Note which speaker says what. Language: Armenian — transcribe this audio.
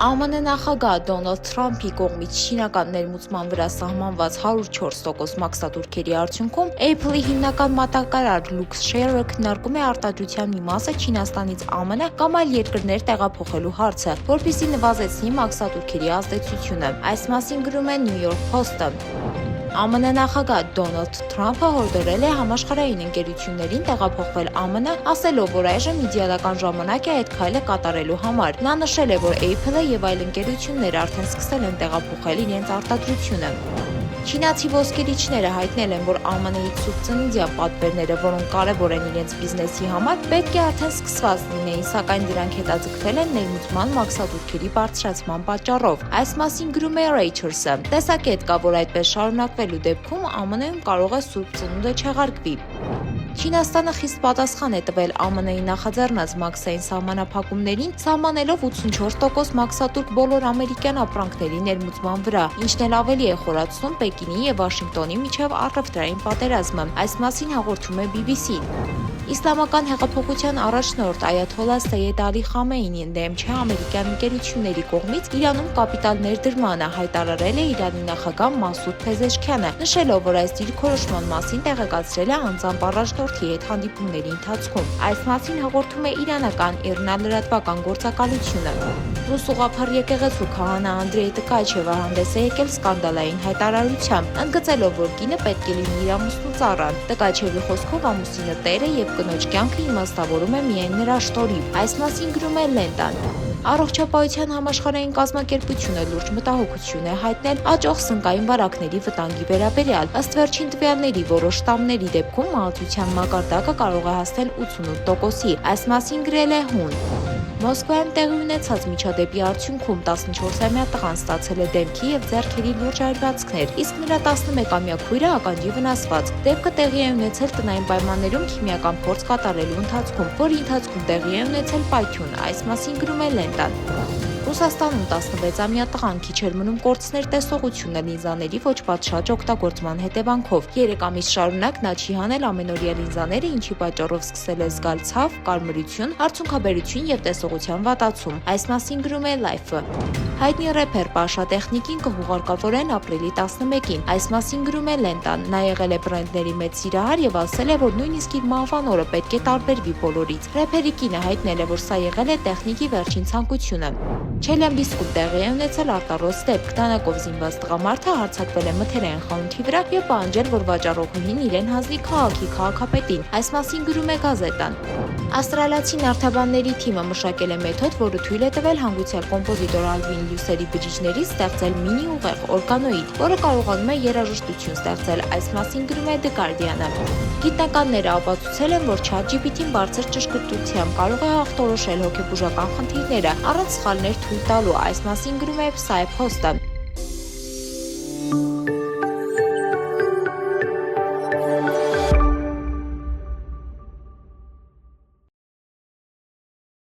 Speaker 1: ԱՄՆ նախագահ Դոնալդ Թրամփի կողմից չինական ներմուծման վրա սահմանված 104% մաքսատուրքերի արդյունքում Apple-ի հիմնական մատակարար Lux Share-ը քննարկում է արտադրության մի մասը Չինաստանից ԱՄՆ կամ այլ երկրներ տեղափոխելու հարցը, որպեսզի նվազեցնի մաքսատուրքերի ազդեցությունը։ Այս մասին գրում է New York Post-ը։ ԱՄՆ նախագահ Դոնալդ Թրամփը հորդորել է համաշխարհային ընկերություններին տեղափոխվել ԱՄՆ, ասելով, որ այժմ իդեալական ժամանակ է այդ քայլը կատարելու համար։ Նա նշել է, որ Apple-ը եւ այլ ընկերություններ արդեն սկսել են տեղափոխել իրենց արտադրությունը։ Չինացի ոսկերիչները հայտնել են, որ ԱՄՆ-ից սուբծննդյան պատվերները, որոնք կարևոր են իրենց բիզնեսի համար, պետք է արդեն սկսված լինեին, սակայն դրանք հետաձգվել են ներմուծման մաքսատուրքերի բարձրացման պատճառով։ Այս մասին գրում է Reuters-ը։ Տեսակետ կա, որ այդպես շարունակվելու դեպքում ԱՄՆ-ում կարող է սուբծնունդը չեղարկվի։ Չինաստանը խիստ պատասխան է տվել ԱՄՆ-ի նախաձեռնած մաքսային սահմանափակումներին, սահմանելով 84% մաքսատուրք բոլոր ամերիկյան ապրանքների ներմուծման վրա, ինչն էլ ավելի է խորացնում Պեկինի եւ Վաշինգտոնի միջև առևտրային պատերազմը։ Այս մասին հաղորդում է BBC-ն։ Իսլամական հեղափոխության առաջնորդ Այաթոլլա Սեյեդ Ալի Խամեյնին դեմ չէ ամերիկյան ընկերությունների կողմից Իրանում կապիտալ ներդրմանը, հայտարարել է Իրանի նախագահ Մասուդ Փեզեշքյանը, նշելով, որ այս դիրքորոշման մասին տեղեկացրել է անձամբ առաջնորդի հետ հանդիպումների ընթացքում։ Այս մասին հաղորդում է իրանական ԻՌՆԱ լրատվական գործակալությունը։ Ռուս ուղղափառ եկեղեցու քահանա Անդրեյ Տկաչևը հանդես է եկել սկանդալային հայտարարությամբ, ընդգծելով, որ կինը պետք է լինի իր ամուսնու ծառան։ Տկաչևի խոսքով ամուսինը տեր է եւ կնոջ կյանքը իմաստավորում է միայն նրա շտորին։ Այս մասին գրում է Լենտան։ Առողջապահության համաշխարհային կազմակերպությունը լուրջ մտահոգություն է հայտնել աճող սնկային վարակների վտանգի վերաբերյալ։ Ըստ վերջին տվյալների, որոշ շտամների դեպքում մահացության մակարդակը կարող է հասնել 88%-ի։ Այս մասին գրել է Հուն։ Մոսկվայում տեղի ունեցած միջադեպի արդյունքում 14-ամյա տղան ստացել է դեմքի եւ ձեռքերի լուրջ այրվածքներ, իսկ նրա 11-ամյա քույրը ականջի վնասված։ Դեպքը տեղի է ունեցել տնային պայմաններում քիմիական փորձ կատարելու ընթացքում, որի ընթացքում տեղի է ունեցել պայթյուն։ Այս մասին գրում է Լենտան։ Ռուսաստանում 16-ամյա տղան քիչ էր մնում կորցներ տեսողությունը լինզաների ոչ պատշաճ օգտագործման հետևանքով։ 3 ամիս շարունակ նա չի հանել ամենօրյա լինզաները, ինչի պատճառով սկսել է զգալ ցավ, կարմրություն, արցունքաբերություն եւ տեսողության վատացում։ Այս մասին գրում է Life-ը։ Հայտնի рэփեր Պաշա Տեխնիկին կհուղարկավորեն ապրիլի 11-ին։ Այս մասին գրում է Լենտան։ Նա եղել է բրենդների մեծ սիրահար եւ ասել է, որ նույնիսկ իր մահվան օրը պետք է տարբերվի բոլորից։ Рэփերի կինը հայտնել է, որ սա եղել է տեխնիկի վերջին ցանկությունը։ Չելյամբիսկում տեղի է ունեցել արտառոց դեպք։ Դանակով զինված տղամարդը հարձակվել է մթերային խանութի վրա եւ պահանջել, որ վաճառողուհին իրեն հանձնի քաղաքի քաղաքապետին։ Այս մասին գրում է գազետան։ Ավստրալիացի նավթաբանների թիմը մշակել է մեթոդ, որը թույլ է տվել հանգուցյալ կոմպոզիտոր Ալվին Լյուսերի բջիջներից ստեղծել մինի ուղեղ օրգանոիդ, որը կարողանում է երաժշտություն ստեղծել։ Այս մասին գրում է The Guardian-ը։ Գիտնականները ապացուցել են, որ ChatGPT-ն բարձր ճշգրտությամբ կարող է ախտորոշել հոգեբուժական խնդիրները առանց սխալներ թույլ տալու։ Այս մասին գրում է Psy Post-ը։